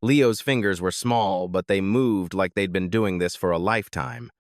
Leo's fingers were small, but they moved like they'd been doing this for a lifetime.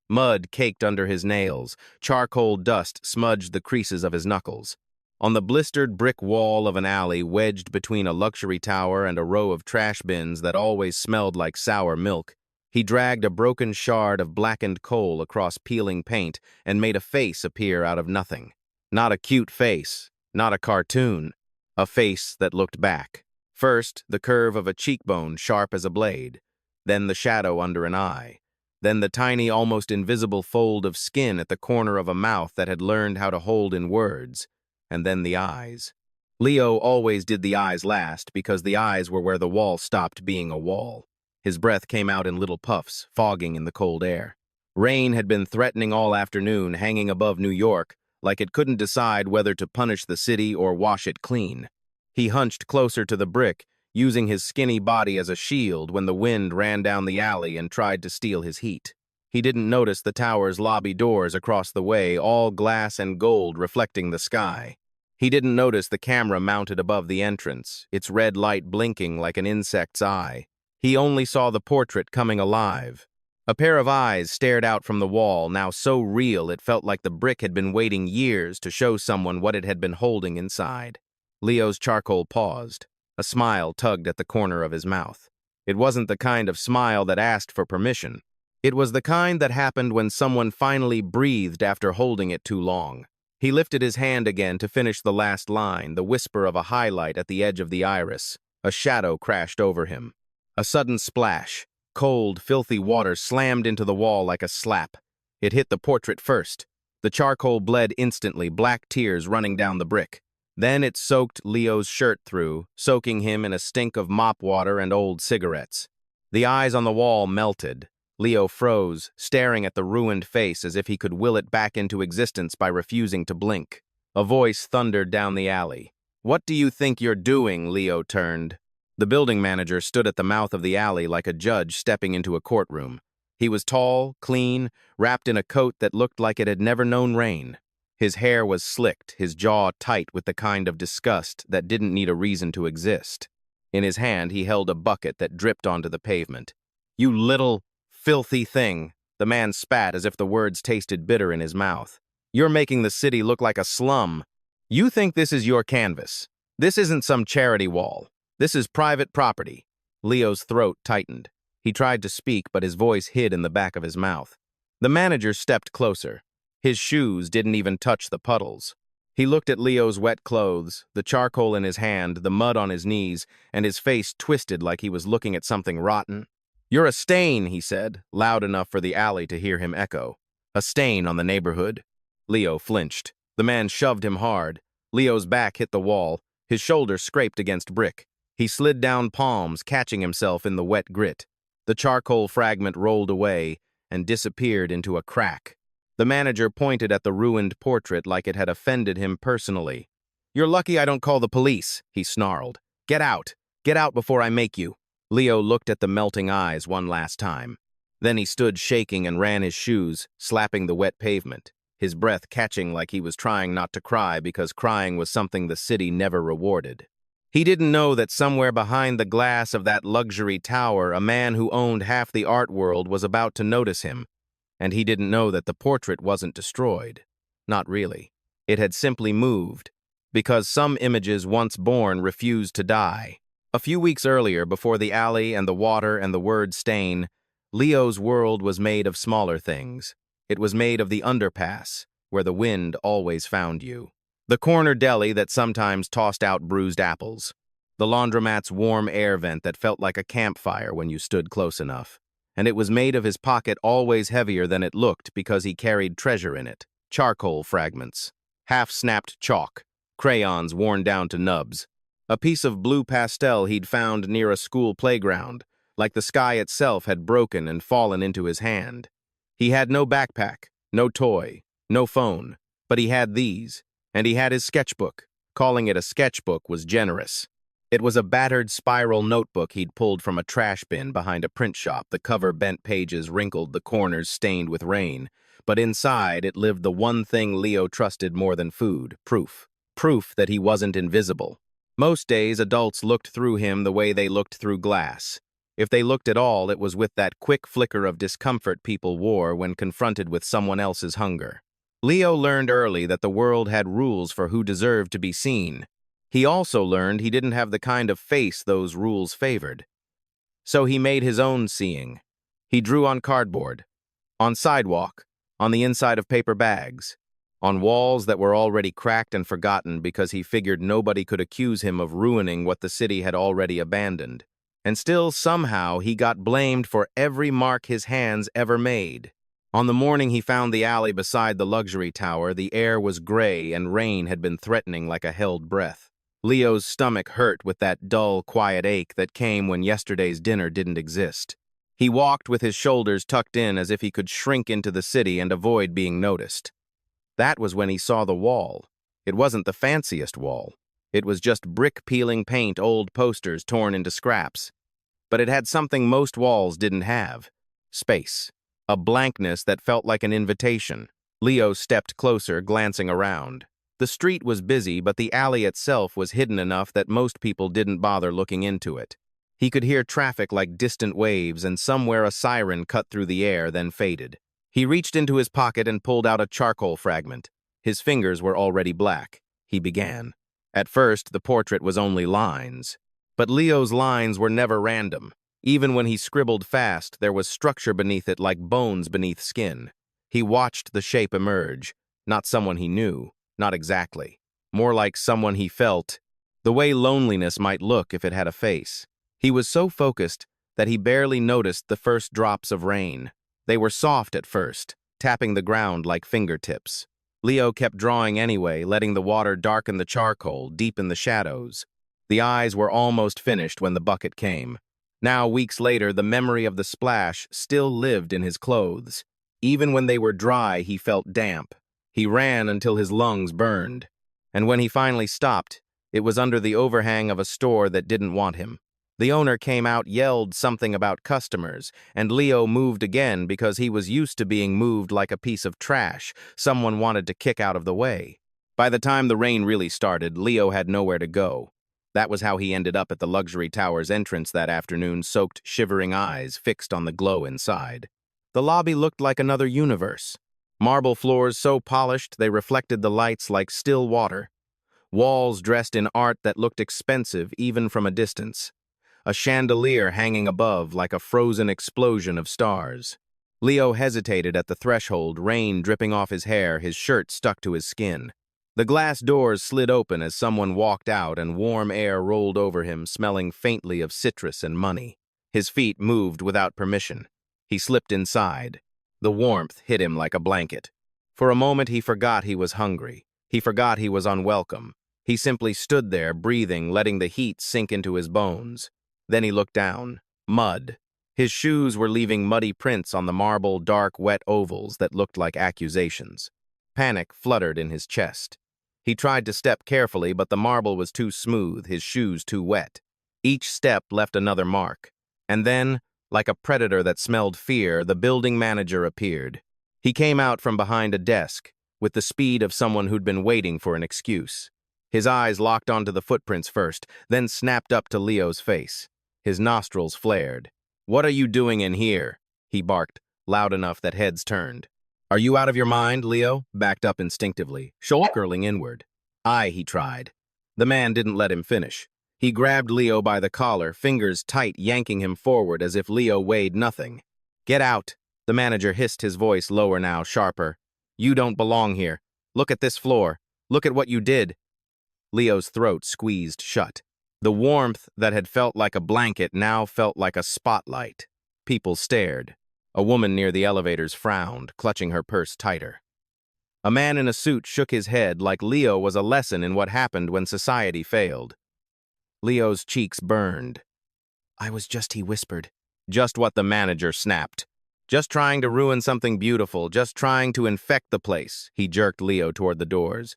Mud caked under his nails, charcoal dust smudged the creases of his knuckles. On the blistered brick wall of an alley wedged between a luxury tower and a row of trash bins that always smelled like sour milk, he dragged a broken shard of blackened coal across peeling paint and made a face appear out of nothing. Not a cute face, not a cartoon, a face that looked back. First, the curve of a cheekbone sharp as a blade, then the shadow under an eye, then the tiny, almost invisible fold of skin at the corner of a mouth that had learned how to hold in words, and then the eyes. Leo always did the eyes last because the eyes were where the wall stopped being a wall. His breath came out in little puffs, fogging in the cold air. Rain had been threatening all afternoon, hanging above New York, like it couldn't decide whether to punish the city or wash it clean. He hunched closer to the brick, using his skinny body as a shield when the wind ran down the alley and tried to steal his heat. He didn't notice the tower's lobby doors across the way, all glass and gold reflecting the sky. He didn't notice the camera mounted above the entrance, its red light blinking like an insect's eye. He only saw the portrait coming alive. A pair of eyes stared out from the wall, now so real it felt like the brick had been waiting years to show someone what it had been holding inside. Leo's charcoal paused. A smile tugged at the corner of his mouth. It wasn't the kind of smile that asked for permission. It was the kind that happened when someone finally breathed after holding it too long. He lifted his hand again to finish the last line, the whisper of a highlight at the edge of the iris. A shadow crashed over him. A sudden splash. Cold, filthy water slammed into the wall like a slap. It hit the portrait first. The charcoal bled instantly, black tears running down the brick. Then it soaked Leo's shirt through, soaking him in a stink of mop water and old cigarettes. The eyes on the wall melted. Leo froze, staring at the ruined face as if he could will it back into existence by refusing to blink. A voice thundered down the alley. "What do you think you're doing?" Leo turned. The building manager stood at the mouth of the alley like a judge stepping into a courtroom. He was tall, clean, wrapped in a coat that looked like it had never known rain. His hair was slicked, his jaw tight with the kind of disgust that didn't need a reason to exist. In his hand, he held a bucket that dripped onto the pavement. "You little, filthy thing," the man spat as if the words tasted bitter in his mouth. "You're making the city look like a slum. You think this is your canvas. This isn't some charity wall. This is private property." Leo's throat tightened. He tried to speak, but his voice hid in the back of his mouth. The manager stepped closer. His shoes didn't even touch the puddles. He looked at Leo's wet clothes, the charcoal in his hand, the mud on his knees, and his face twisted like he was looking at something rotten. "You're a stain," he said, loud enough for the alley to hear him echo. "A stain on the neighborhood." Leo flinched. The man shoved him hard. Leo's back hit the wall. His shoulder scraped against brick. He slid down palms, catching himself in the wet grit. The charcoal fragment rolled away and disappeared into a crack. The manager pointed at the ruined portrait like it had offended him personally. "You're lucky I don't call the police," he snarled. "Get out. Get out before I make you." Leo looked at the melting eyes one last time. Then he stood shaking and ran his shoes, slapping the wet pavement, his breath catching like he was trying not to cry because crying was something the city never rewarded. He didn't know that somewhere behind the glass of that luxury tower, a man who owned half the art world was about to notice him. And he didn't know that the portrait wasn't destroyed. Not really. It had simply moved, because some images once born refused to die. A few weeks earlier, before the alley and the water and the word stain, Leo's world was made of smaller things. It was made of the underpass, where the wind always found you. The corner deli that sometimes tossed out bruised apples. The laundromat's warm air vent that felt like a campfire when you stood close enough. And it was made of his pocket always heavier than it looked because he carried treasure in it. Charcoal fragments. Half-snapped chalk. Crayons worn down to nubs. A piece of blue pastel he'd found near a school playground, like the sky itself had broken and fallen into his hand. He had no backpack, no toy, no phone, but he had these, and he had his sketchbook. Calling it a sketchbook was generous. It was a battered spiral notebook he'd pulled from a trash bin behind a print shop. The cover bent pages wrinkled, the corners stained with rain. But inside, it lived the one thing Leo trusted more than food, proof. Proof that he wasn't invisible. Most days, adults looked through him the way they looked through glass. If they looked at all, it was with that quick flicker of discomfort people wore when confronted with someone else's hunger. Leo learned early that the world had rules for who deserved to be seen. He also learned he didn't have the kind of face those rules favored. So he made his own seeing. He drew on cardboard, on sidewalk, on the inside of paper bags, on walls that were already cracked and forgotten because he figured nobody could accuse him of ruining what the city had already abandoned. And still, somehow, he got blamed for every mark his hands ever made. On the morning he found the alley beside the luxury tower, the air was gray and rain had been threatening like a held breath. Leo's stomach hurt with that dull, quiet ache that came when yesterday's dinner didn't exist. He walked with his shoulders tucked in as if he could shrink into the city and avoid being noticed. That was when he saw the wall. It wasn't the fanciest wall. It was just brick-peeling paint, old posters torn into scraps. But it had something most walls didn't have: space. A blankness that felt like an invitation. Leo stepped closer, glancing around. The street was busy, but the alley itself was hidden enough that most people didn't bother looking into it. He could hear traffic like distant waves, and somewhere a siren cut through the air, then faded. He reached into his pocket and pulled out a charcoal fragment. His fingers were already black. He began. At first, the portrait was only lines. But Leo's lines were never random. Even when he scribbled fast, there was structure beneath it like bones beneath skin. He watched the shape emerge. Not someone he knew. Not exactly. More like someone he felt, the way loneliness might look if it had a face. He was so focused that he barely noticed the first drops of rain. They were soft at first, tapping the ground like fingertips. Leo kept drawing anyway, letting the water darken the charcoal, deepen the shadows. The eyes were almost finished when the bucket came. Now, weeks later, the memory of the splash still lived in his clothes. Even when they were dry, he felt damp. He ran until his lungs burned. And when he finally stopped, it was under the overhang of a store that didn't want him. The owner came out, yelled something about customers, and Leo moved again because he was used to being moved like a piece of trash someone wanted to kick out of the way. By the time the rain really started, Leo had nowhere to go. That was how he ended up at the luxury tower's entrance that afternoon, soaked, shivering eyes fixed on the glow inside. The lobby looked like another universe. Marble floors so polished they reflected the lights like still water. Walls dressed in art that looked expensive even from a distance. A chandelier hanging above like a frozen explosion of stars. Leo hesitated at the threshold, rain dripping off his hair, his shirt stuck to his skin. The glass doors slid open as someone walked out and warm air rolled over him, smelling faintly of citrus and money. His feet moved without permission. He slipped inside. The warmth hit him like a blanket. For a moment he forgot he was hungry. He forgot he was unwelcome. He simply stood there, breathing, letting the heat sink into his bones. Then he looked down. Mud. His shoes were leaving muddy prints on the marble, dark, wet ovals that looked like accusations. Panic fluttered in his chest. He tried to step carefully, but the marble was too smooth, his shoes too wet. Each step left another mark. And then, like a predator that smelled fear, the building manager appeared. He came out from behind a desk, with the speed of someone who'd been waiting for an excuse. His eyes locked onto the footprints first, then snapped up to Leo's face. His nostrils flared. "What are you doing in here?" he barked, loud enough that heads turned. "Are you out of your mind?" Leo backed up instinctively, shoulder curling inward. "Aye," he tried. The man didn't let him finish. He grabbed Leo by the collar, fingers tight, yanking him forward as if Leo weighed nothing. "Get out!" The manager hissed, his voice lower now, sharper. "You don't belong here. Look at this floor. Look at what you did." Leo's throat squeezed shut. The warmth that had felt like a blanket now felt like a spotlight. People stared. A woman near the elevators frowned, clutching her purse tighter. A man in a suit shook his head like Leo was a lesson in what happened when society failed. Leo's cheeks burned. He whispered. Just what the manager snapped. Just trying to ruin something beautiful, just trying to infect the place. He jerked Leo toward the doors.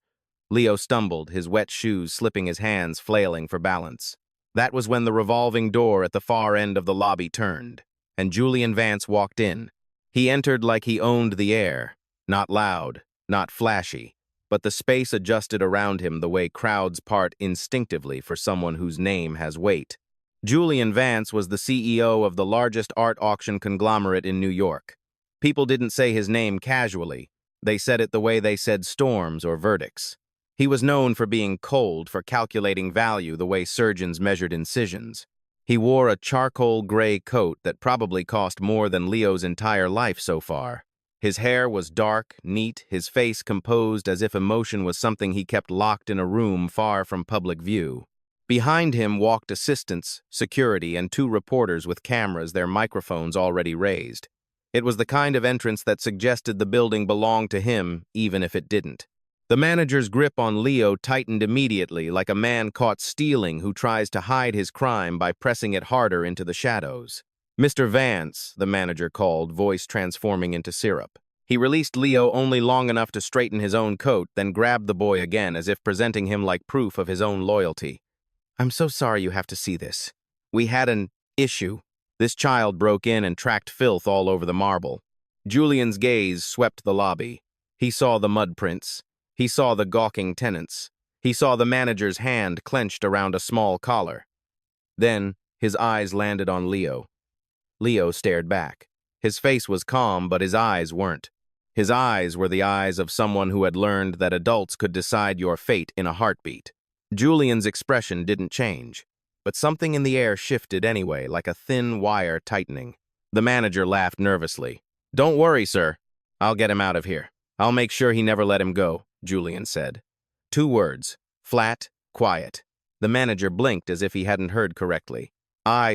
Leo stumbled, his wet shoes slipping, his hands flailing for balance. That was when the revolving door at the far end of the lobby turned, and Julian Vance walked in. He entered like he owned the air. Not loud, not flashy. but the space adjusted around him the way crowds part instinctively for someone whose name has weight. Julian Vance was the CEO of the largest art auction conglomerate in New York. People didn't say his name casually. They said it the way they said storms or verdicts. He was known for being cold, for calculating value the way surgeons measured incisions. He wore a charcoal gray coat that probably cost more than Leo's entire life so far. His hair was dark, neat, his face composed as if emotion was something he kept locked in a room far from public view. Behind him walked assistants, security, and two reporters with cameras, their microphones already raised. It was the kind of entrance that suggested the building belonged to him, even if it didn't. The manager's grip on Leo tightened immediately, like a man caught stealing who tries to hide his crime by pressing it harder into the shadows. "Mr. Vance," the manager called, voice transforming into syrup. He released Leo only long enough to straighten his own coat, then grabbed the boy again as if presenting him like proof of his own loyalty. "I'm so sorry you have to see this. We had an issue." This child broke in and tracked filth all over the marble. Julian's gaze swept the lobby. He saw the mud prints. He saw the gawking tenants. He saw the manager's hand clenched around a small collar. Then, his eyes landed on Leo. Leo stared back. His face was calm, but his eyes weren't. His eyes were the eyes of someone who had learned that adults could decide your fate in a heartbeat. Julian's expression didn't change, but something in the air shifted anyway, like a thin wire tightening. The manager laughed nervously. "Don't worry, sir. I'll get him out of here. I'll make sure he never let him go," Julian said. 2 words. Flat, quiet. The manager blinked as if he hadn't heard correctly.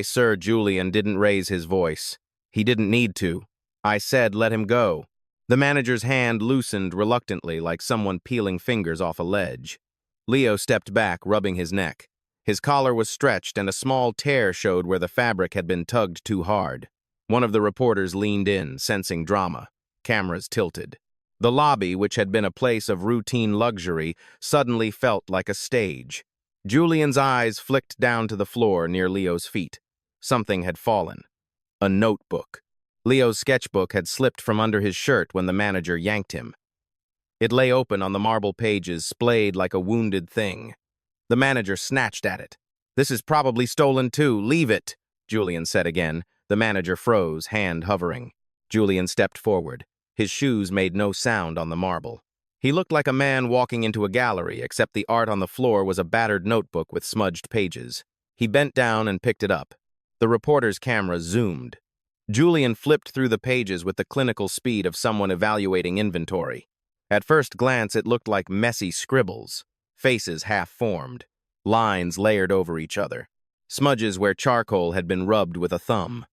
Sir, Julian didn't raise his voice. He didn't need to. I said let him go." The manager's hand loosened reluctantly, like someone peeling fingers off a ledge. Leo stepped back, rubbing his neck. His collar was stretched, and a small tear showed where the fabric had been tugged too hard. One of the reporters leaned in, sensing drama. Cameras tilted. The lobby, which had been a place of routine luxury, suddenly felt like a stage. Julian's eyes flicked down to the floor near Leo's feet. Something had fallen. A notebook. Leo's sketchbook had slipped from under his shirt when the manager yanked him. It lay open on the marble pages, splayed like a wounded thing. The manager snatched at it. "This is probably stolen too. Leave it," Julian said again. The manager froze, hand hovering. Julian stepped forward. His shoes made no sound on the marble. He looked like a man walking into a gallery, except the art on the floor was a battered notebook with smudged pages. He bent down and picked it up. The reporter's camera zoomed. Julian flipped through the pages with the clinical speed of someone evaluating inventory. At first glance, it looked like messy scribbles, faces half-formed, lines layered over each other, smudges where charcoal had been rubbed with a thumb.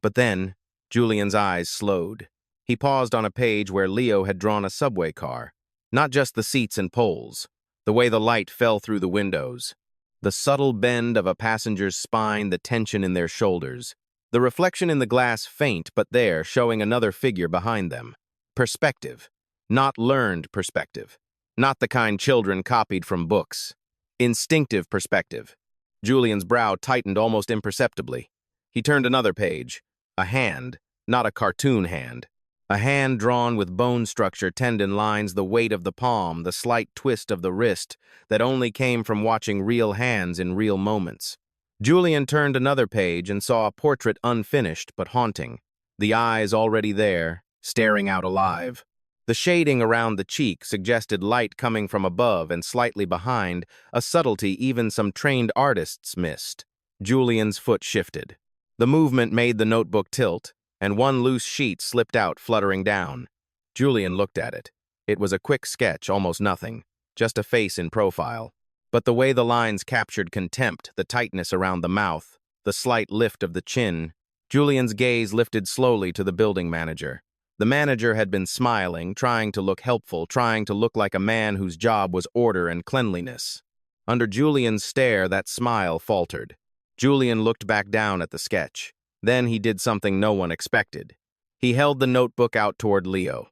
But then, Julian's eyes slowed. He paused on a page where Leo had drawn a subway car. Not just the seats and poles, the way the light fell through the windows, the subtle bend of a passenger's spine, the tension in their shoulders, the reflection in the glass faint but there, showing another figure behind them. Perspective. Not learned perspective. Not the kind children copied from books. Instinctive perspective. Julian's brow tightened almost imperceptibly. He turned another page. A hand, not a cartoon hand. A hand drawn with bone structure, tendon lines, the weight of the palm, the slight twist of the wrist that only came from watching real hands in real moments. Julian turned another page and saw a portrait unfinished but haunting. The eyes already there, staring out alive. The shading around the cheek suggested light coming from above and slightly behind, a subtlety even some trained artists missed. Julian's foot shifted. The movement made the notebook tilt, and one loose sheet slipped out, fluttering down. Julian looked at it. It was a quick sketch, almost nothing, just a face in profile. But the way the lines captured contempt, the tightness around the mouth, the slight lift of the chin, Julian's gaze lifted slowly to the building manager. The manager had been smiling, trying to look helpful, trying to look like a man whose job was order and cleanliness. Under Julian's stare, that smile faltered. Julian looked back down at the sketch. Then he did something no one expected. He held the notebook out toward Leo.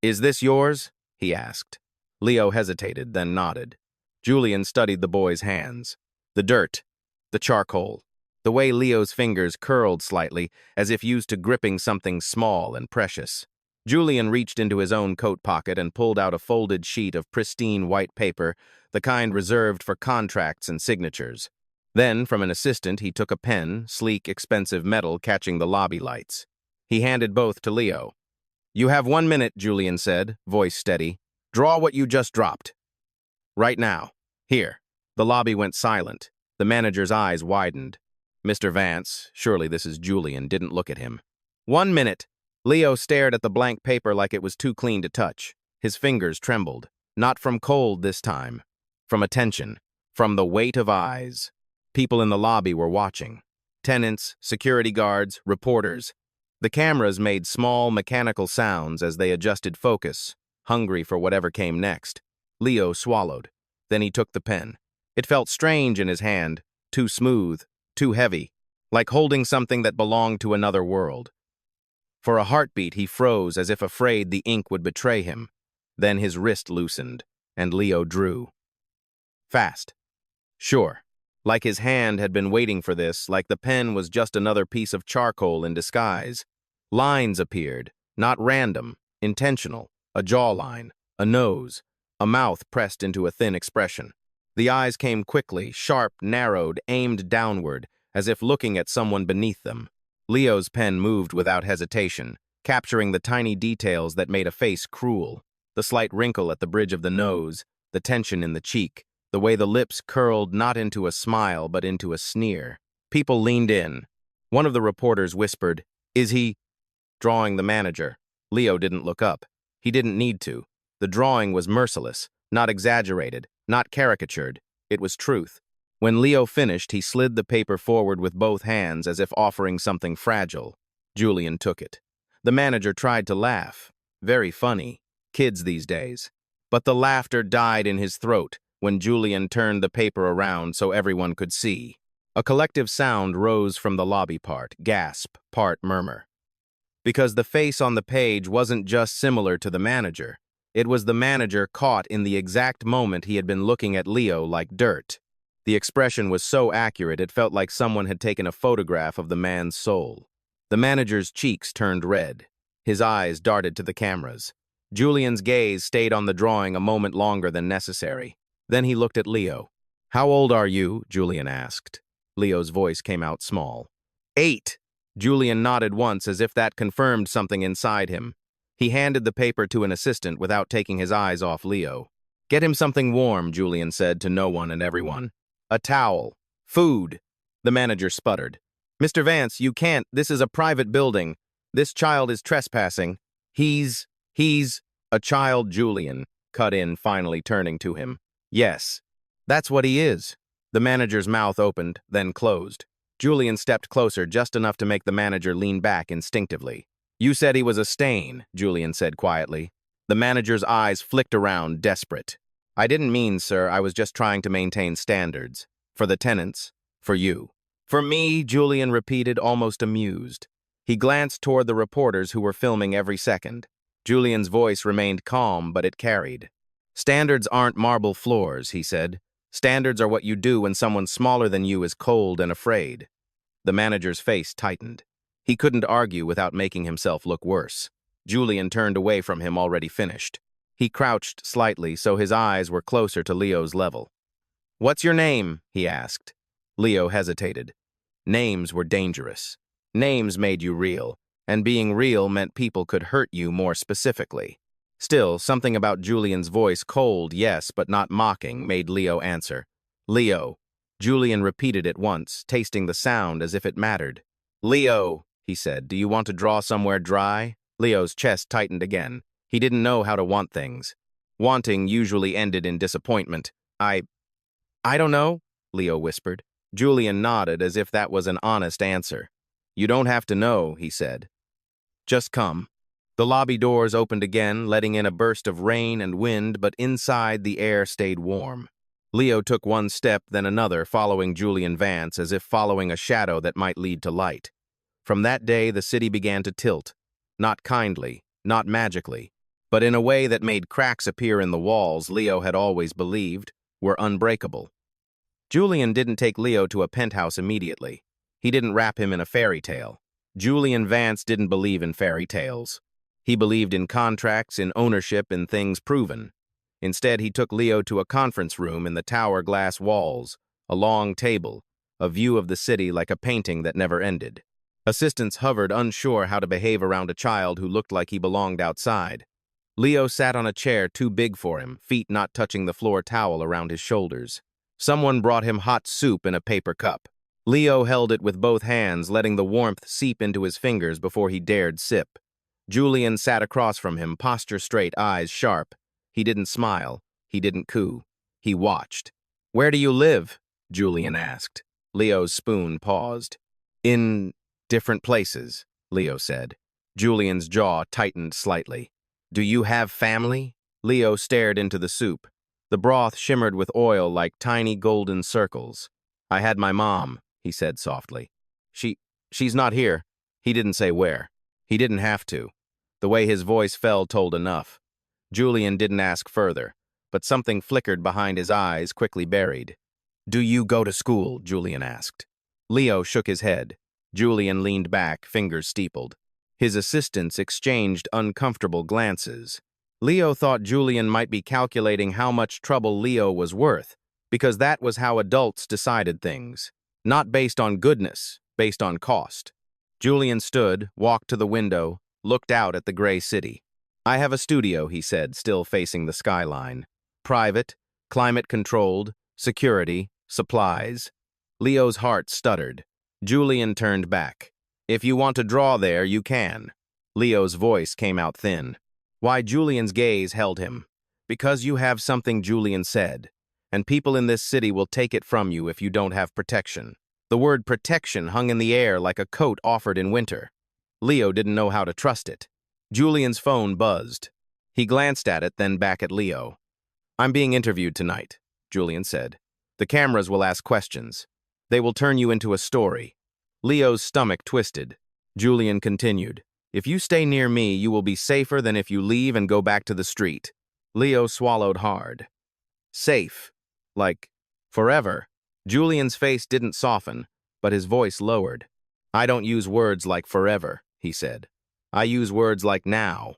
"Is this yours?" he asked. Leo hesitated, then nodded. Julian studied the boy's hands. The dirt, the charcoal, the way Leo's fingers curled slightly, as if used to gripping something small and precious. Julian reached into his own coat pocket and pulled out a folded sheet of pristine white paper, the kind reserved for contracts and signatures. Then, from an assistant, he took a pen, sleek, expensive metal catching the lobby lights. He handed both to Leo. "You have 1 minute," Julian said, voice steady. "Draw what you just dropped. Right now. Here." The lobby went silent. The manager's eyes widened. Mr. Vance, surely this is Julian, didn't look at him. 1 minute. Leo stared at the blank paper like it was too clean to touch. His fingers trembled. Not from cold this time. From attention. From the weight of eyes. People in the lobby were watching. Tenants, security guards, reporters. The cameras made small, mechanical sounds as they adjusted focus, hungry for whatever came next. Leo swallowed. Then he took the pen. It felt strange in his hand, too smooth, too heavy, like holding something that belonged to another world. For a heartbeat, he froze as if afraid the ink would betray him. Then his wrist loosened, and Leo drew. Fast. Sure. Like his hand had been waiting for this, like the pen was just another piece of charcoal in disguise. Lines appeared, not random, intentional, a jawline, a nose, a mouth pressed into a thin expression. The eyes came quickly, sharp, narrowed, aimed downward, as if looking at someone beneath them. Leo's pen moved without hesitation, capturing the tiny details that made a face cruel. The slight wrinkle at the bridge of the nose, the tension in the cheek, the way the lips curled not into a smile but into a sneer. People leaned in. One of the reporters whispered, "Is he?" Drawing the manager. Leo didn't look up. He didn't need to. The drawing was merciless, not exaggerated, not caricatured. It was truth. When Leo finished, he slid the paper forward with both hands as if offering something fragile. Julian took it. The manager tried to laugh. Very funny. Kids these days. But the laughter died in his throat when Julian turned the paper around so everyone could see. A collective sound rose from the lobby, part gasp, part murmur. Because the face on the page wasn't just similar to the manager. It was the manager caught in the exact moment he had been looking at Leo like dirt. The expression was so accurate it felt like someone had taken a photograph of the man's soul. The manager's cheeks turned red. His eyes darted to the cameras. Julian's gaze stayed on the drawing a moment longer than necessary. Then he looked at Leo. "How old are you?" Julian asked. Leo's voice came out small. 8. Julian nodded once as if that confirmed something inside him. He handed the paper to an assistant without taking his eyes off Leo. "Get him something warm," Julian said to no one and everyone. "A towel. Food." The manager sputtered. "Mr. Vance, you can't. This is a private building. This child is trespassing. He's a child," Julian cut in, finally turning to him. "Yes, that's what he is." The manager's mouth opened, then closed. Julian stepped closer just enough to make the manager lean back instinctively. "You said he was a stain," Julian said quietly. The manager's eyes flicked around, desperate. "I didn't mean, sir, I was just trying to maintain standards. For the tenants. For you." "For me," Julian repeated, almost amused. He glanced toward the reporters who were filming every second. Julian's voice remained calm, but it carried. "Standards aren't marble floors," he said. "Standards are what you do when someone smaller than you is cold and afraid." The manager's face tightened. He couldn't argue without making himself look worse. Julian turned away from him, already finished. He crouched slightly so his eyes were closer to Leo's level. "What's your name?" he asked. Leo hesitated. Names were dangerous. Names made you real, and being real meant people could hurt you more specifically. Still, something about Julian's voice, cold, yes, but not mocking, made Leo answer. "Leo." Julian repeated it once, tasting the sound as if it mattered. "Leo," he said, "do you want to draw somewhere dry?" Leo's chest tightened again. He didn't know how to want things. Wanting usually ended in disappointment. I don't know," Leo whispered. Julian nodded as if that was an honest answer. "You don't have to know," he said. "Just come." The lobby doors opened again, letting in a burst of rain and wind, but inside the air stayed warm. Leo took one step, then another, following Julian Vance as if following a shadow that might lead to light. From that day, the city began to tilt. Not kindly, not magically, but in a way that made cracks appear in the walls Leo had always believed were unbreakable. Julian didn't take Leo to a penthouse immediately. He didn't wrap him in a fairy tale. Julian Vance didn't believe in fairy tales. He believed in contracts, in ownership, in things proven. Instead, he took Leo to a conference room in the tower glass walls, a long table, a view of the city like a painting that never ended. Assistants hovered, unsure how to behave around a child who looked like he belonged outside. Leo sat on a chair too big for him, feet not touching the floor towel around his shoulders. Someone brought him hot soup in a paper cup. Leo held it with both hands, letting the warmth seep into his fingers before he dared sip. Julian sat across from him, posture straight, eyes sharp. He didn't smile. He didn't coo. He watched. "Where do you live?" Julian asked. Leo's spoon paused. "In different places," Leo said. Julian's jaw tightened slightly. "Do you have family?" Leo stared into the soup. The broth shimmered with oil like tiny golden circles. "I had my mom," he said softly. She's not here." He didn't say where. He didn't have to. The way his voice fell told enough. Julian didn't ask further, but something flickered behind his eyes, quickly buried. "Do you go to school?" Julian asked. Leo shook his head. Julian leaned back, fingers steepled. His assistants exchanged uncomfortable glances. Leo thought Julian might be calculating how much trouble Leo was worth, because that was how adults decided things. Not based on goodness, based on cost. Julian stood, walked to the window, looked out at the gray city. "I have a studio," he said, still facing the skyline. "Private, climate-controlled, security, supplies." Leo's heart stuttered. Julian turned back. "If you want to draw there, you can." Leo's voice came out thin. Why Julian's gaze held him. "Because you have something," Julian said, "and people in this city will take it from you if you don't have protection." The word protection hung in the air like a coat offered in winter. Leo didn't know how to trust it. Julian's phone buzzed. He glanced at it, then back at Leo. "I'm being interviewed tonight," Julian said. "The cameras will ask questions. They will turn you into a story." Leo's stomach twisted. Julian continued. "If you stay near me, you will be safer than if you leave and go back to the street." Leo swallowed hard. "Safe. Like, forever." Julian's face didn't soften, but his voice lowered. "I don't use words like forever," he said. "I use words like now.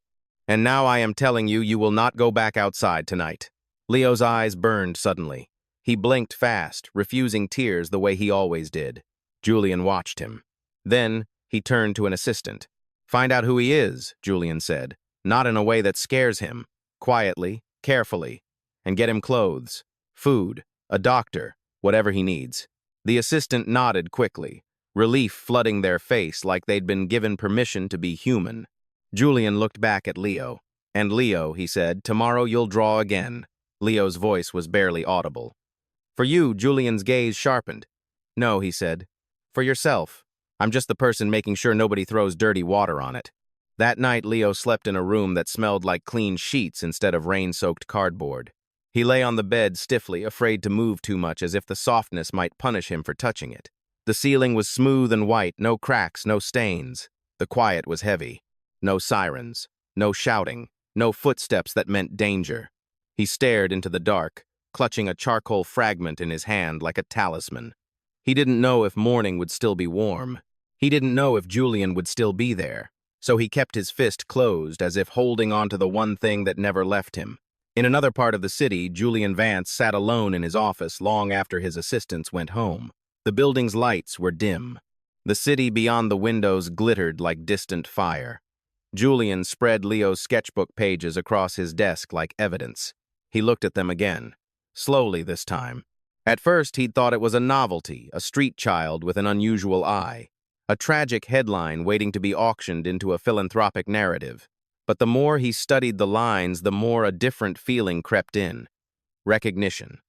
And now I am telling you, you will not go back outside tonight." Leo's eyes burned suddenly. He blinked fast, refusing tears the way he always did. Julian watched him. Then he turned to an assistant. "Find out who he is," Julian said, not in a way that scares him, quietly, carefully, "and get him clothes, food, a doctor, whatever he needs." The assistant nodded quickly, relief flooding their face like they'd been given permission to be human. Julian looked back at Leo. "And Leo," he said, "tomorrow you'll draw again." Leo's voice was barely audible. "For you," Julian's gaze sharpened. "No," he said. "For yourself. I'm just the person making sure nobody throws dirty water on it." That night, Leo slept in a room that smelled like clean sheets instead of rain-soaked cardboard. He lay on the bed stiffly, afraid to move too much, as if the softness might punish him for touching it. The ceiling was smooth and white, no cracks, no stains. The quiet was heavy. No sirens, no shouting, no footsteps that meant danger. He stared into the dark, clutching a charcoal fragment in his hand like a talisman. He didn't know if morning would still be warm. He didn't know if Julian would still be there. So he kept his fist closed, as if holding on to the one thing that never left him. In another part of the city, Julian Vance sat alone in his office long after his assistants went home. The building's lights were dim. The city beyond the windows glittered like distant fire. Julian spread Leo's sketchbook pages across his desk like evidence. He looked at them again, slowly this time. At first, he'd thought it was a novelty, a street child with an unusual eye, a tragic headline waiting to be auctioned into a philanthropic narrative. But the more he studied the lines, the more a different feeling crept in. Recognition.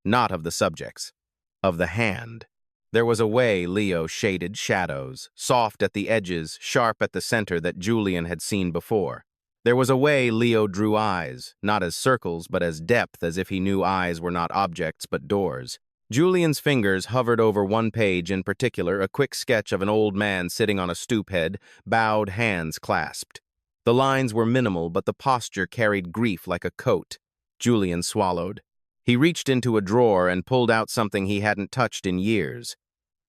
Not of the subjects. Of the hand. There was a way Leo shaded shadows, soft at the edges, sharp at the center, that Julian had seen before. There was a way Leo drew eyes, not as circles but as depth, as if he knew eyes were not objects but doors. Julian's fingers hovered over one page in particular, a quick sketch of an old man sitting on a stoop head, bowed, hands clasped. The lines were minimal, but the posture carried grief like a coat. Julian swallowed. He reached into a drawer and pulled out something he hadn't touched in years.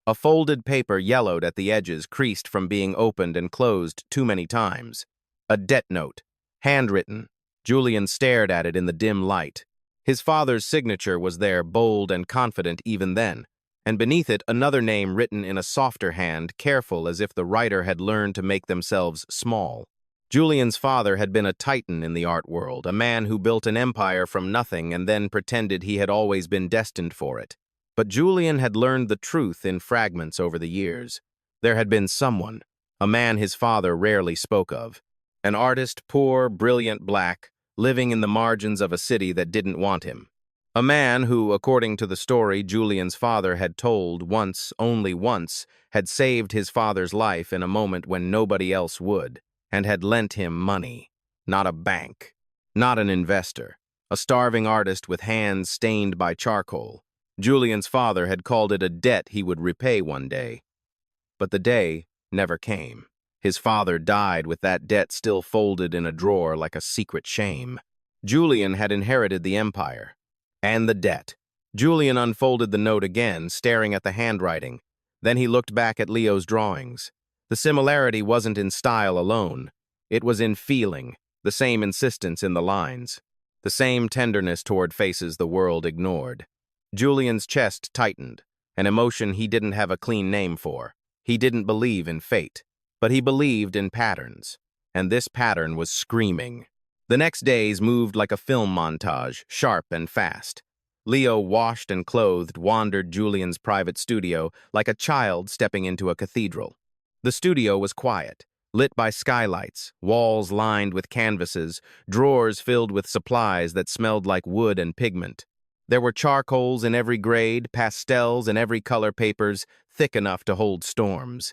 A folded paper, yellowed at the edges, creased from being opened and closed too many times. A debt note. Handwritten. Julian stared at it in the dim light. His father's signature was there, bold and confident even then, and beneath it another name written in a softer hand, careful as if the writer had learned to make themselves small. Julian's father had been a titan in the art world, a man who built an empire from nothing and then pretended he had always been destined for it. But Julian had learned the truth in fragments over the years. There had been someone, a man his father rarely spoke of, an artist, poor, brilliant, black, living in the margins of a city that didn't want him. A man who, according to the story Julian's father had told once, only once, had saved his father's life in a moment when nobody else would, and had lent him money. Not a bank, not an investor, a starving artist with hands stained by charcoal. Julian's father had called it a debt he would repay one day. But the day never came. His father died with that debt still folded in a drawer like a secret shame. Julian had inherited the empire. And the debt. Julian unfolded the note again, staring at the handwriting. Then he looked back at Leo's drawings. The similarity wasn't in style alone. It was in feeling, the same insistence in the lines, the same tenderness toward faces the world ignored. Julian's chest tightened, an emotion he didn't have a clean name for. He didn't believe in fate, but he believed in patterns, and this pattern was screaming. The next days moved like a film montage, sharp and fast. Leo, washed and clothed, wandered Julian's private studio like a child stepping into a cathedral. The studio was quiet, lit by skylights, walls lined with canvases, drawers filled with supplies that smelled like wood and pigment. There were charcoals in every grade, pastels in every color, papers thick enough to hold storms.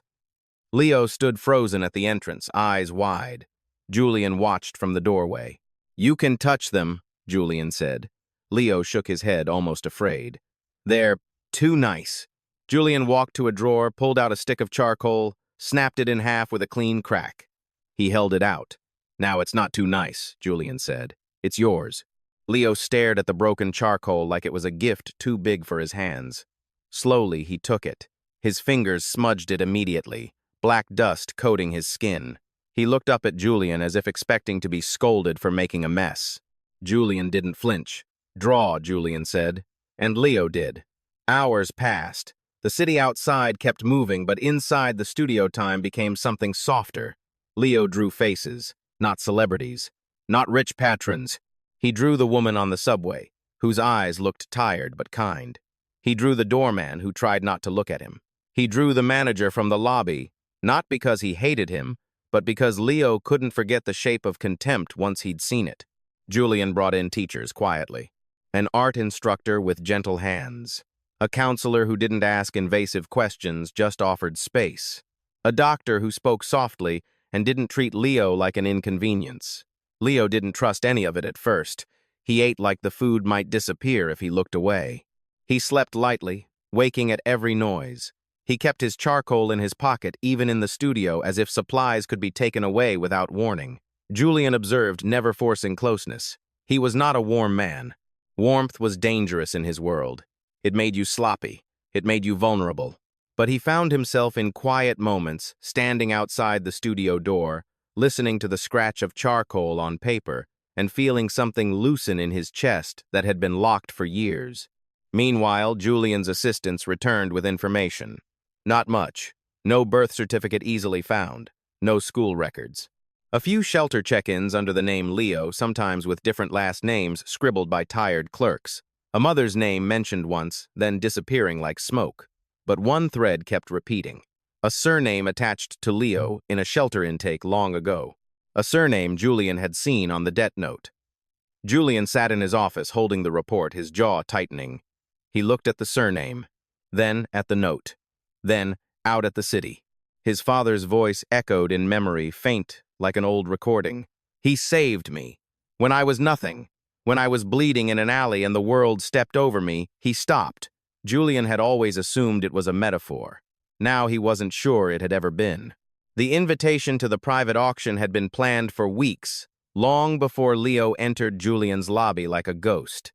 Leo stood frozen at the entrance, eyes wide. Julian watched from the doorway. "You can touch them," Julian said. Leo shook his head, almost afraid. "They're too nice." Julian walked to a drawer, pulled out a stick of charcoal, snapped it in half with a clean crack. He held it out. "Now it's not too nice," Julian said. "It's yours." Leo stared at the broken charcoal like it was a gift too big for his hands. Slowly, he took it. His fingers smudged it immediately, black dust coating his skin. He looked up at Julian as if expecting to be scolded for making a mess. Julian didn't flinch. "Draw," Julian said. And Leo did. Hours passed. The city outside kept moving, but inside the studio time became something softer. Leo drew faces, not celebrities, not rich patrons. He drew the woman on the subway, whose eyes looked tired but kind. He drew the doorman who tried not to look at him. He drew the manager from the lobby, not because he hated him, but because Leo couldn't forget the shape of contempt once he'd seen it. Julian brought in teachers quietly. An art instructor with gentle hands. A counselor who didn't ask invasive questions, just offered space. A doctor who spoke softly and didn't treat Leo like an inconvenience. Leo didn't trust any of it at first. He ate like the food might disappear if he looked away. He slept lightly, waking at every noise. He kept his charcoal in his pocket, even in the studio, as if supplies could be taken away without warning. Julian observed, never forcing closeness. He was not a warm man. Warmth was dangerous in his world. It made you sloppy. It made you vulnerable. But he found himself in quiet moments, standing outside the studio door, listening to the scratch of charcoal on paper, and feeling something loosen in his chest that had been locked for years. Meanwhile, Julian's assistants returned with information. Not much. No birth certificate easily found. No school records. A few shelter check-ins under the name Leo, sometimes with different last names scribbled by tired clerks. A mother's name mentioned once, then disappearing like smoke. But one thread kept repeating. A surname attached to Leo in a shelter intake long ago. A surname Julian had seen on the debt note. Julian sat in his office holding the report, his jaw tightening. He looked at the surname, then at the note, then out at the city. His father's voice echoed in memory, faint like an old recording. "He saved me. When I was nothing. When I was bleeding in an alley and the world stepped over me, he stopped." Julian had always assumed it was a metaphor. Now he wasn't sure it had ever been. The invitation to the private auction had been planned for weeks, long before Leo entered Julian's lobby like a ghost.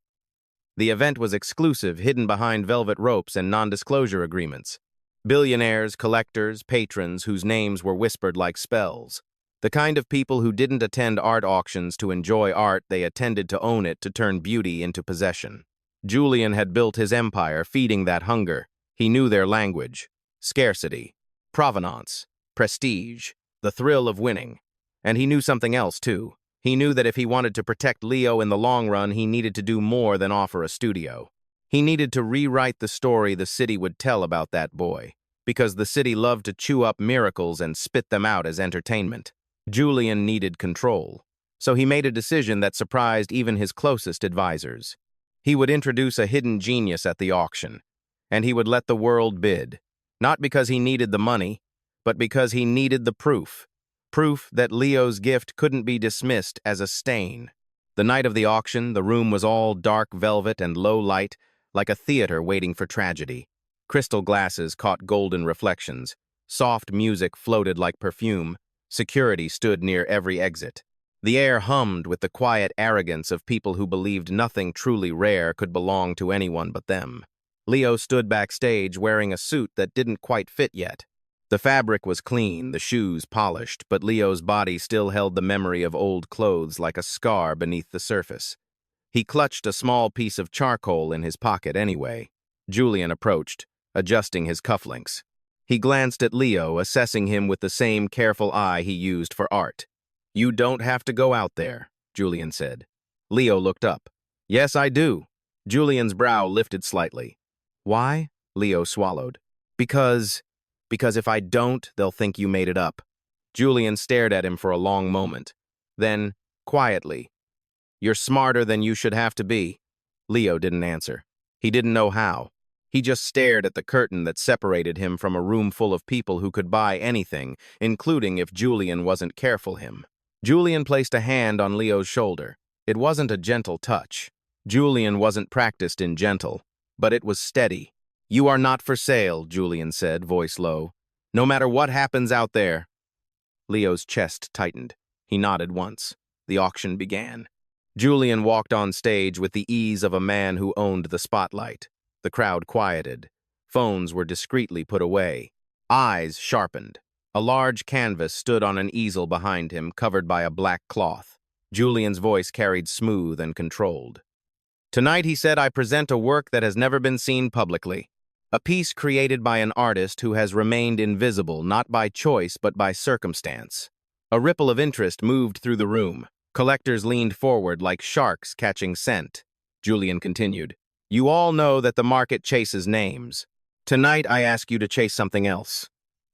The event was exclusive, hidden behind velvet ropes and non-disclosure agreements. Billionaires, collectors, patrons whose names were whispered like spells. The kind of people who didn't attend art auctions to enjoy art, they attended to own it, to turn beauty into possession. Julian had built his empire feeding that hunger. He knew their language: scarcity, provenance, prestige, the thrill of winning. And he knew something else, too. He knew that if he wanted to protect Leo in the long run, he needed to do more than offer a studio. He needed to rewrite the story the city would tell about that boy, because the city loved to chew up miracles and spit them out as entertainment. Julian needed control, so he made a decision that surprised even his closest advisors. He would introduce a hidden genius at the auction, and he would let the world bid, not because he needed the money, but because he needed the proof. Proof that Leo's gift couldn't be dismissed as a stain. The night of the auction, the room was all dark velvet and low light, like a theater waiting for tragedy. Crystal glasses caught golden reflections. Soft music floated like perfume. Security stood near every exit. The air hummed with the quiet arrogance of people who believed nothing truly rare could belong to anyone but them. Leo stood backstage wearing a suit that didn't quite fit yet. The fabric was clean, the shoes polished, but Leo's body still held the memory of old clothes like a scar beneath the surface. He clutched a small piece of charcoal in his pocket anyway. Julian approached, adjusting his cufflinks. He glanced at Leo, assessing him with the same careful eye he used for art. "You don't have to go out there," Julian said. Leo looked up. "Yes, I do." Julian's brow lifted slightly. "Why?" Leo swallowed. Because if I don't, they'll think you made it up." Julian stared at him for a long moment. Then, quietly, "You're smarter than you should have to be." Leo didn't answer. He didn't know how. He just stared at the curtain that separated him from a room full of people who could buy anything, including if Julian wasn't careful him. Julian placed a hand on Leo's shoulder. It wasn't a gentle touch. Julian wasn't practiced in gentle, but it was steady. "You are not for sale," Julian said, voice low. "No matter what happens out there." Leo's chest tightened. He nodded once. The auction began. Julian walked on stage with the ease of a man who owned the spotlight. The crowd quieted. Phones were discreetly put away. Eyes sharpened. A large canvas stood on an easel behind him, covered by a black cloth. Julian's voice carried smooth and controlled. "Tonight," he said, "I present a work that has never been seen publicly. A piece created by an artist who has remained invisible, not by choice, but by circumstance." A ripple of interest moved through the room. Collectors leaned forward like sharks catching scent. Julian continued, "You all know that the market chases names. Tonight, I ask you to chase something else."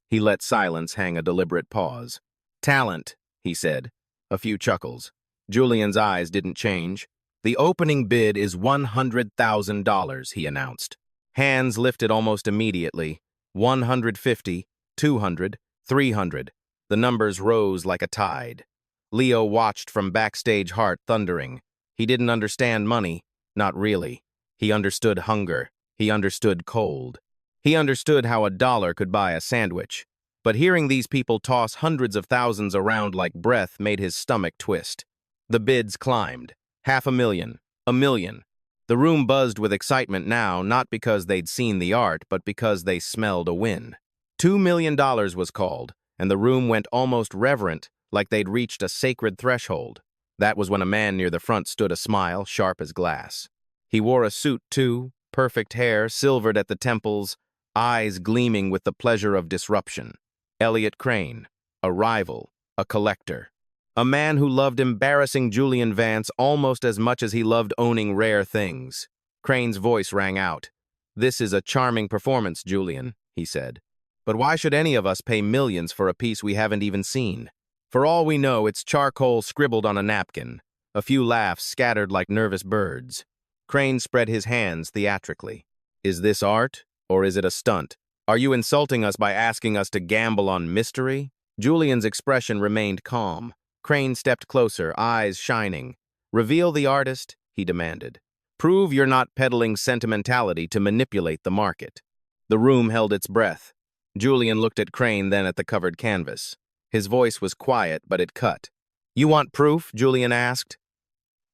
He let silence hang a deliberate pause. "Talent," he said. A few chuckles. Julian's eyes didn't change. "The opening bid is $100,000, he announced. Hands lifted almost immediately. 150, 200, 300. The numbers rose like a tide. Leo watched from backstage, heart thundering. He didn't understand money, not really. He understood hunger. He understood cold. He understood how a dollar could buy a sandwich. But hearing these people toss hundreds of thousands around like breath made his stomach twist. The bids climbed. $500,000, $1 million. The room buzzed with excitement now, not because they'd seen the art, but because they smelled a win. $2 million was called, and the room went almost reverent, like they'd reached a sacred threshold. That was when a man near the front stood, a smile sharp as glass. He wore a suit, too, perfect hair, silvered at the temples, eyes gleaming with the pleasure of disruption. Elliot Crane, a rival, a collector. A man who loved embarrassing Julian Vance almost as much as he loved owning rare things. Crane's voice rang out. "This is a charming performance, Julian," he said. "But why should any of us pay millions for a piece we haven't even seen? For all we know, it's charcoal scribbled on a napkin. A few laughs scattered like nervous birds." Crane spread his hands theatrically. "Is this art, or is it a stunt? Are you insulting us by asking us to gamble on mystery?" Julian's expression remained calm. Crane stepped closer, eyes shining. "Reveal the artist," he demanded. "Prove you're not peddling sentimentality to manipulate the market." The room held its breath. Julian looked at Crane, then at the covered canvas. His voice was quiet, but it cut. "You want proof?" Julian asked.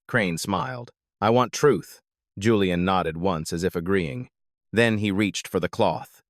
Crane smiled. "I want truth." Julian nodded once, as if agreeing. Then he reached for the cloth.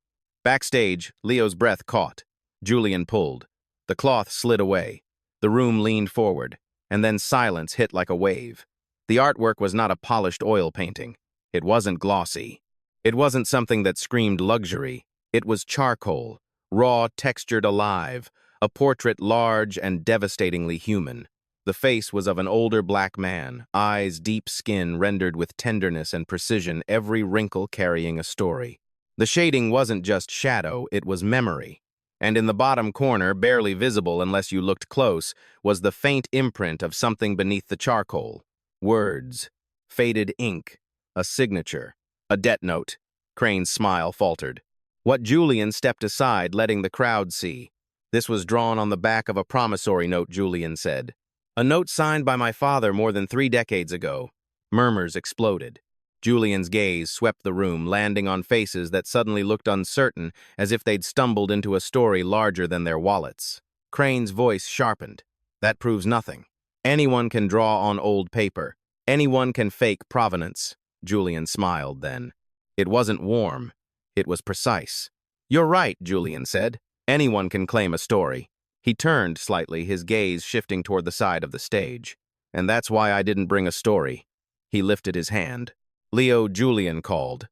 Backstage, Leo's breath caught. Julian pulled. The cloth slid away. The room leaned forward, and then silence hit like a wave. The artwork was not a polished oil painting. It wasn't glossy. It wasn't something that screamed luxury. It was charcoal, raw, textured, alive, a portrait large and devastatingly human. The face was of an older black man, eyes deep skin rendered with tenderness and precision, every wrinkle carrying a story. The shading wasn't just shadow, it was memory. And in the bottom corner, barely visible unless you looked close, was the faint imprint of something beneath the charcoal. Words, faded ink, a signature, a debt note. Crane's smile faltered. What Julian stepped aside, letting the crowd see. This was drawn on the back of a promissory note, Julian said. A note signed by my father more than 3 decades ago. Murmurs exploded. Julian's gaze swept the room, landing on faces that suddenly looked uncertain, as if they'd stumbled into a story larger than their wallets. Crane's voice sharpened. That proves nothing. Anyone can draw on old paper. Anyone can fake provenance. Julian smiled then. It wasn't warm. It was precise. You're right, Julian said. Anyone can claim a story. He turned slightly, his gaze shifting toward the side of the stage. And that's why I didn't bring a story. He lifted his hand. Leo, Julian called.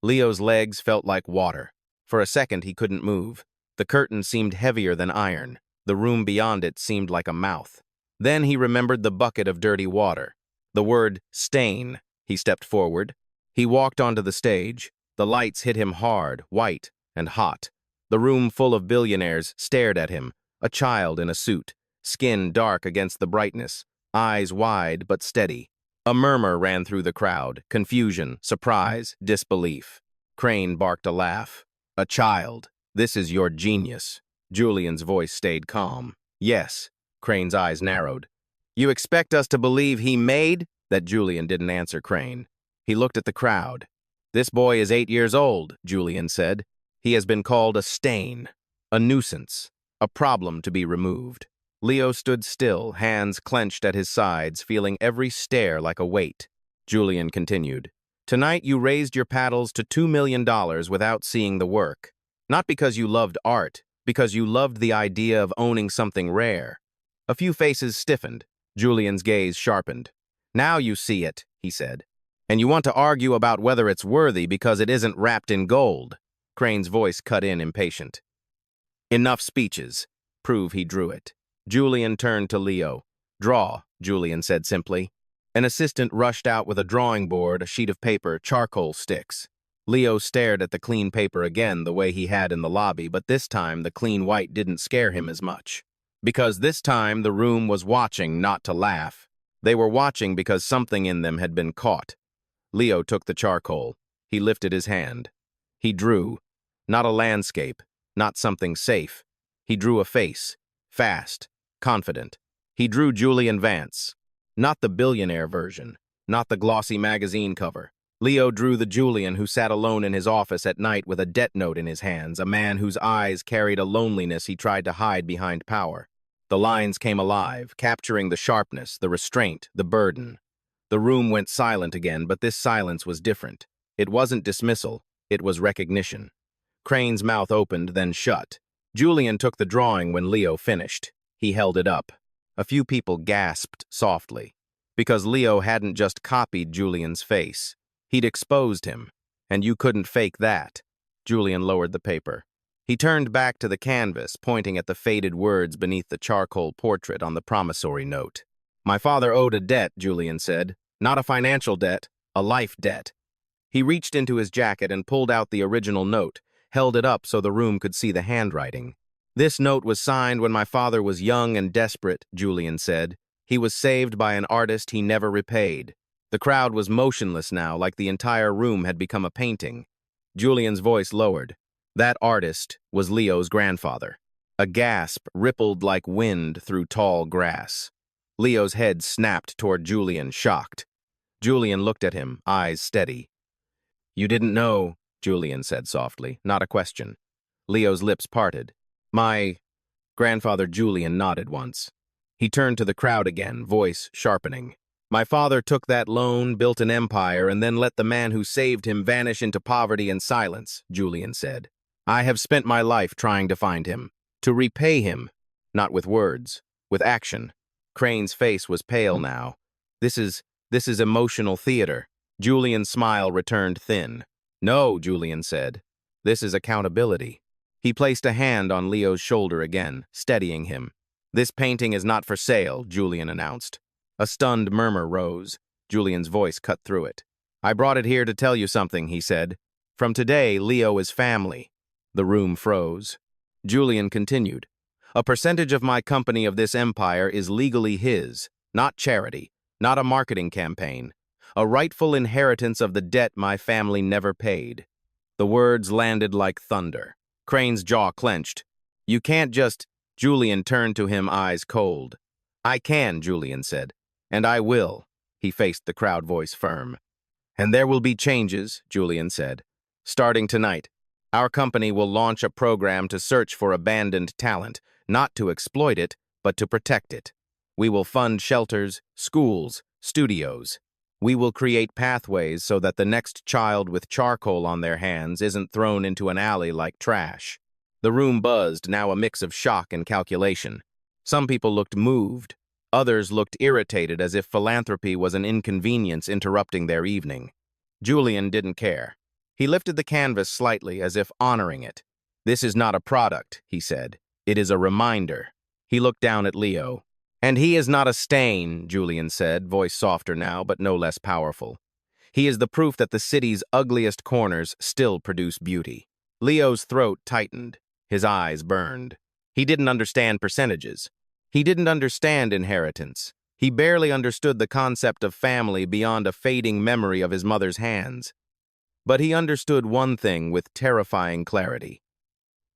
Leo's legs felt like water. For a second, he couldn't move. The curtain seemed heavier than iron. The room beyond it seemed like a mouth. Then he remembered the bucket of dirty water. The word stain. He stepped forward. He walked onto the stage. The lights hit him hard, white, and hot. The room full of billionaires stared at him, a child in a suit, skin dark against the brightness, eyes wide but steady. A murmur ran through the crowd, confusion, surprise, disbelief. Crane barked a laugh. A child. This is your genius. Julian's voice stayed calm. Yes. Crane's eyes narrowed. You expect us to believe he made? That Julian didn't answer Crane. He looked at the crowd. This boy is 8 years old, Julian said. He has been called a stain, a nuisance, a problem to be removed. Leo stood still, hands clenched at his sides, feeling every stare like a weight. Julian continued. Tonight you raised your paddles to $2 million without seeing the work. Not because you loved art, because you loved the idea of owning something rare. A few faces stiffened. Julian's gaze sharpened. Now you see it, he said. And you want to argue about whether it's worthy because it isn't wrapped in gold. Crane's voice cut in impatient. Enough speeches. Prove he drew it. Julian turned to Leo. Draw, Julian said simply. An assistant rushed out with a drawing board, a sheet of paper, charcoal sticks. Leo stared at the clean paper again the way he had in the lobby, but this time the clean white didn't scare him as much. Because this time the room was watching not to laugh. They were watching because something in them had been caught. Leo took the charcoal. He lifted his hand. He drew. Not a landscape, not something safe. He drew a face. Fast. Confident. He drew Julian Vance. Not the Billionaire version. Not the glossy magazine cover. Leo drew the Julian who sat alone in his office at night with a debt note in his hands, a man whose eyes carried a loneliness he tried to hide behind power. The lines came alive, capturing the sharpness, the restraint, the burden. The room went silent again, but this silence was different. It wasn't dismissal, it was recognition. Crane's mouth opened, then shut. Julian took the drawing when Leo finished. He held it up. A few people gasped softly, because Leo hadn't just copied Julian's face. He'd exposed him, and you couldn't fake that. Julian lowered the paper. He turned back to the canvas, pointing at the faded words beneath the charcoal portrait on the promissory note. My father owed a debt, Julian said. Not a financial debt, a life debt. He reached into his jacket and pulled out the original note, held it up so the room could see the handwriting. This note was signed when my father was young and desperate, Julian said. He was saved by an artist he never repaid. The crowd was motionless now, like the entire room had become a painting. Julian's voice lowered. That artist was Leo's grandfather. A gasp rippled like wind through tall grass. Leo's head snapped toward Julian, shocked. Julian looked at him, eyes steady. You didn't know, Julian said softly, not a question. Leo's lips parted. My grandfather Julian nodded once. He turned to the crowd again, voice sharpening. My father took that loan, built an empire, and then let the man who saved him vanish into poverty and silence, Julian said. I have spent my life trying to find him, to repay him, not with words, with action. Crane's face was pale now. This is emotional theater. Julian's smile returned thin. No, Julian said. This is accountability. He placed a hand on Leo's shoulder again, steadying him. This painting is not for sale, Julian announced. A stunned murmur rose. Julian's voice cut through it. I brought it here to tell you something, he said. From today, Leo is family. The room froze. Julian continued. A percentage of my company of this empire is legally his, not charity, not a marketing campaign, a rightful inheritance of the debt my family never paid. The words landed like thunder. Crane's jaw clenched. You can't just... Julian turned to him, eyes cold. I can, Julian said. And I will. He faced the crowd, voice firm. And there will be changes, Julian said. Starting tonight, our company will launch a program to search for abandoned talent, not to exploit it, but to protect it. We will fund shelters, schools, studios. We will create pathways so that the next child with charcoal on their hands isn't thrown into an alley like trash. The room buzzed, now a mix of shock and calculation. Some people looked moved. Others looked irritated, as if philanthropy was an inconvenience interrupting their evening. Julian didn't care. He lifted the canvas slightly, as if honoring it. This is not a product, he said. It is a reminder. He looked down at Leo. And he is not a stain, Julian said, voice softer now, but no less powerful. He is the proof that the city's ugliest corners still produce beauty. Leo's throat tightened. His eyes burned. He didn't understand percentages. He didn't understand inheritance. He barely understood the concept of family beyond a fading memory of his mother's hands. But he understood one thing with terrifying clarity.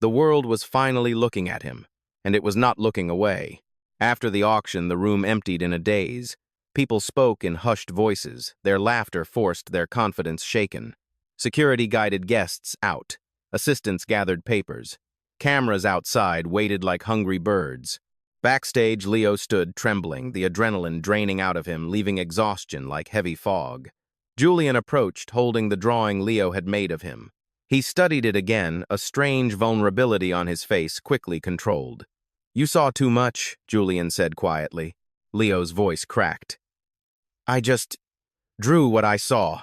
The world was finally looking at him, and it was not looking away. After the auction, the room emptied in a daze. People spoke in hushed voices, their laughter forced, their confidence shaken. Security guided guests out. Assistants gathered papers. Cameras outside waited like hungry birds. Backstage, Leo stood trembling, the adrenaline draining out of him, leaving exhaustion like heavy fog. Julian approached, holding the drawing Leo had made of him. He studied it again, a strange vulnerability on his face quickly controlled. You saw too much, Julian said quietly. Leo's voice cracked. I just drew what I saw.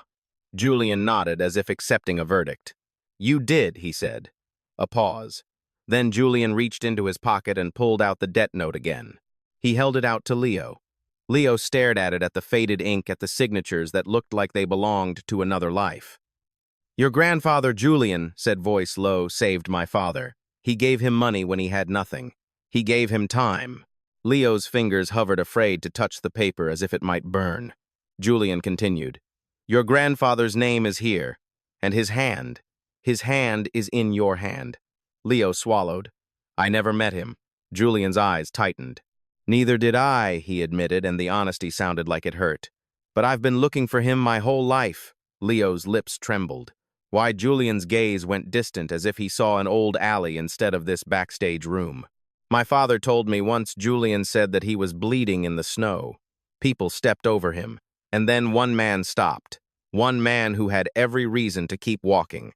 Julian nodded as if accepting a verdict. You did, he said. A pause. Then Julian reached into his pocket and pulled out the debt note again. He held it out to Leo. Leo stared at it, at the faded ink, at the signatures that looked like they belonged to another life. Your grandfather, Julian, said voice low, saved my father. He gave him money when he had nothing. He gave him time. Leo's fingers hovered, afraid to touch the paper as if it might burn. Julian continued. Your grandfather's name is here, and his hand is in your hand. Leo swallowed. I never met him. Julian's eyes tightened. Neither did I, he admitted, and the honesty sounded like it hurt. But I've been looking for him my whole life. Leo's lips trembled. Why, Julian's gaze went distant, as if he saw an old alley instead of this backstage room. My father told me once, Julian said, that he was bleeding in the snow. People stepped over him, and then one man stopped. One man who had every reason to keep walking.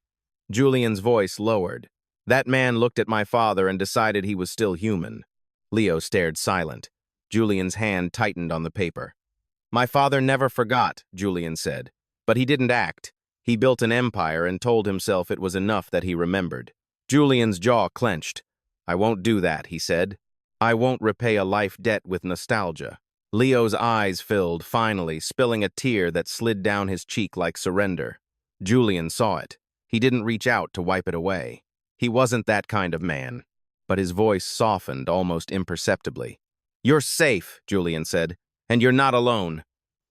Julian's voice lowered. That man looked at my father and decided he was still human. Leo stared silent. Julian's hand tightened on the paper. My father never forgot, Julian said. But he didn't act. He built an empire and told himself it was enough that he remembered. Julian's jaw clenched. I won't do that, he said. I won't repay a life debt with nostalgia. Leo's eyes filled, finally, spilling a tear that slid down his cheek like surrender. Julian saw it. He didn't reach out to wipe it away. He wasn't that kind of man. But his voice softened almost imperceptibly. You're safe, Julian said, and you're not alone.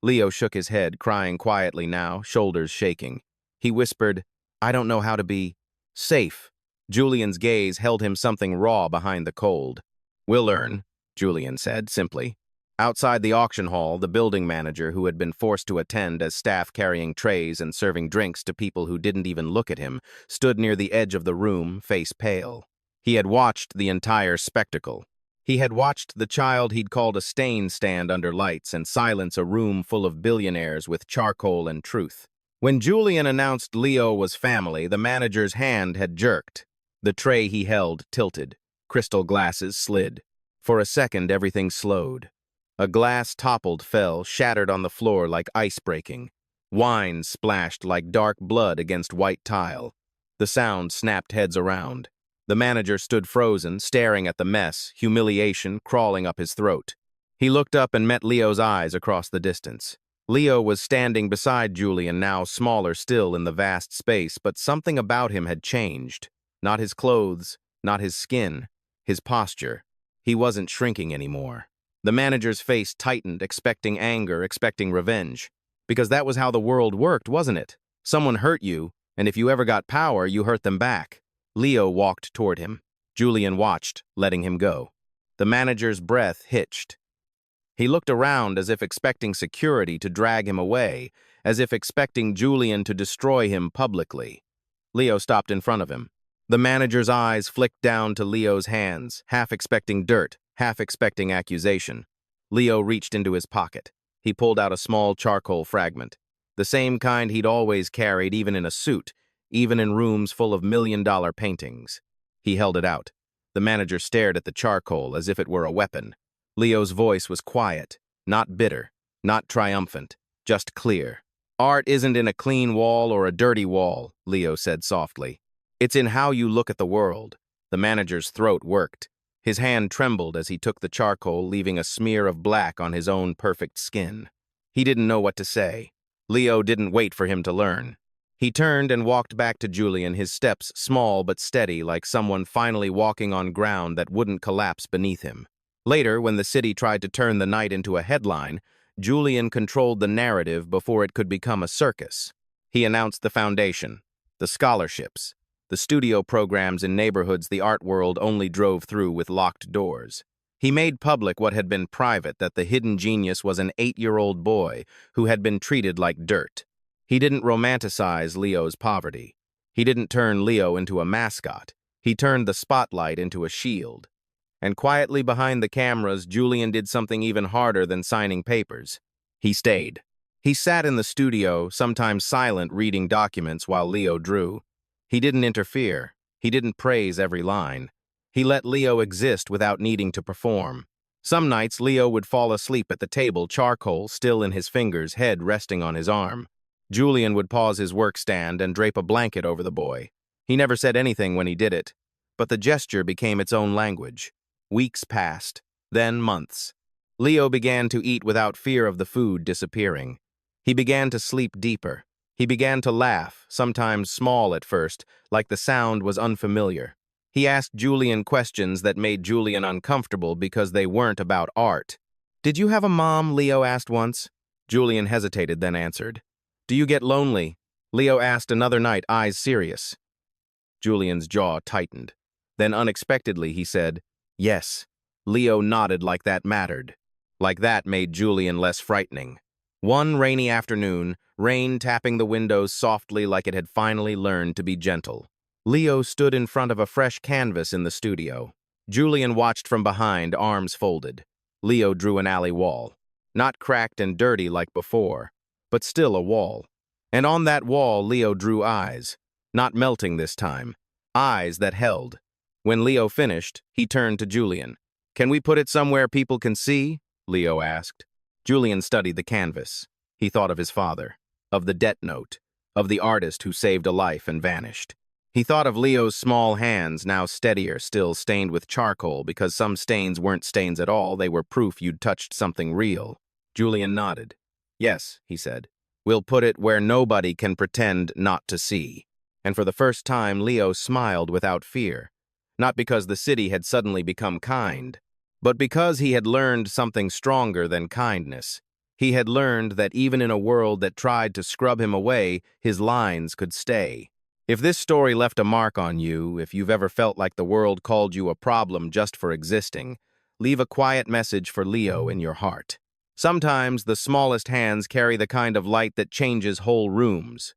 Leo shook his head, crying quietly now, shoulders shaking. He whispered, I don't know how to be safe. Julian's gaze held him something raw behind the cold. We'll learn, Julian said simply. Outside the auction hall, the building manager, who had been forced to attend as staff carrying trays and serving drinks to people who didn't even look at him, stood near the edge of the room, face pale. He had watched the entire spectacle. He had watched the child he'd called a stain stand under lights and silence a room full of billionaires with charcoal and truth. When Julian announced Leo was family, the manager's hand had jerked. The tray he held tilted. Crystal glasses slid. For a second, everything slowed. A glass toppled, fell, shattered on the floor like ice breaking. Wine splashed like dark blood against white tile. The sound snapped heads around. The manager stood frozen, staring at the mess, humiliation crawling up his throat. He looked up and met Leo's eyes across the distance. Leo was standing beside Julian, now smaller still in the vast space, but something about him had changed. Not his clothes, not his skin, his posture. He wasn't shrinking anymore. The manager's face tightened, expecting anger, expecting revenge. Because that was how the world worked, wasn't it? Someone hurt you, and if you ever got power, you hurt them back. Leo walked toward him. Julian watched, letting him go. The manager's breath hitched. He looked around as if expecting security to drag him away, as if expecting Julian to destroy him publicly. Leo stopped in front of him. The manager's eyes flicked down to Leo's hands, half expecting dirt, half expecting accusation. Leo reached into his pocket. He pulled out a small charcoal fragment, the same kind he'd always carried even in a suit, even in rooms full of million-dollar paintings. He held it out. The manager stared at the charcoal as if it were a weapon. Leo's voice was quiet, not bitter, not triumphant, just clear. "Art isn't in a clean wall or a dirty wall," Leo said softly. "It's in how you look at the world." The manager's throat worked. His hand trembled as he took the charcoal, leaving a smear of black on his own perfect skin. He didn't know what to say. Leo didn't wait for him to learn. He turned and walked back to Julian, his steps small but steady, like someone finally walking on ground that wouldn't collapse beneath him. Later, when the city tried to turn the night into a headline, Julian controlled the narrative before it could become a circus. He announced the foundation, the scholarships, the studio programs in neighborhoods the art world only drove through with locked doors. He made public what had been private, that the hidden genius was an 8-year-old boy who had been treated like dirt. He didn't romanticize Leo's poverty. He didn't turn Leo into a mascot. He turned the spotlight into a shield. And quietly behind the cameras, Julian did something even harder than signing papers. He stayed. He sat in the studio, sometimes silent, reading documents while Leo drew. He didn't interfere. He didn't praise every line. He let Leo exist without needing to perform. Some nights, Leo would fall asleep at the table, charcoal still in his fingers, head resting on his arm. Julian would pause his work stand and drape a blanket over the boy. He never said anything when he did it, but the gesture became its own language. Weeks passed, then months. Leo began to eat without fear of the food disappearing. He began to sleep deeper. He began to laugh, sometimes small at first, like the sound was unfamiliar. He asked Julian questions that made Julian uncomfortable because they weren't about art. "Did you have a mom?" Leo asked once. Julian hesitated, then answered. "Do you get lonely?" Leo asked another night, eyes serious. Julian's jaw tightened. Then unexpectedly he said, "Yes." Leo nodded like that mattered. Like that made Julian less frightening. One rainy afternoon, rain tapping the windows softly like it had finally learned to be gentle. Leo stood in front of a fresh canvas in the studio. Julian watched from behind, arms folded. Leo drew an alley wall. Not cracked and dirty like before, but still a wall. And on that wall, Leo drew eyes. Not melting this time. Eyes that held. When Leo finished, he turned to Julian. "Can we put it somewhere people can see?" Leo asked. Julian studied the canvas. He thought of his father, of the debt note, of the artist who saved a life and vanished. He thought of Leo's small hands, now steadier, still stained with charcoal, because some stains weren't stains at all, they were proof you'd touched something real. Julian nodded. "Yes," he said. "We'll put it where nobody can pretend not to see." And for the first time, Leo smiled without fear. Not because the city had suddenly become kind, but because he had learned something stronger than kindness. He had learned that even in a world that tried to scrub him away, his lines could stay. If this story left a mark on you, if you've ever felt like the world called you a problem just for existing, leave a quiet message for Leo in your heart. Sometimes the smallest hands carry the kind of light that changes whole rooms.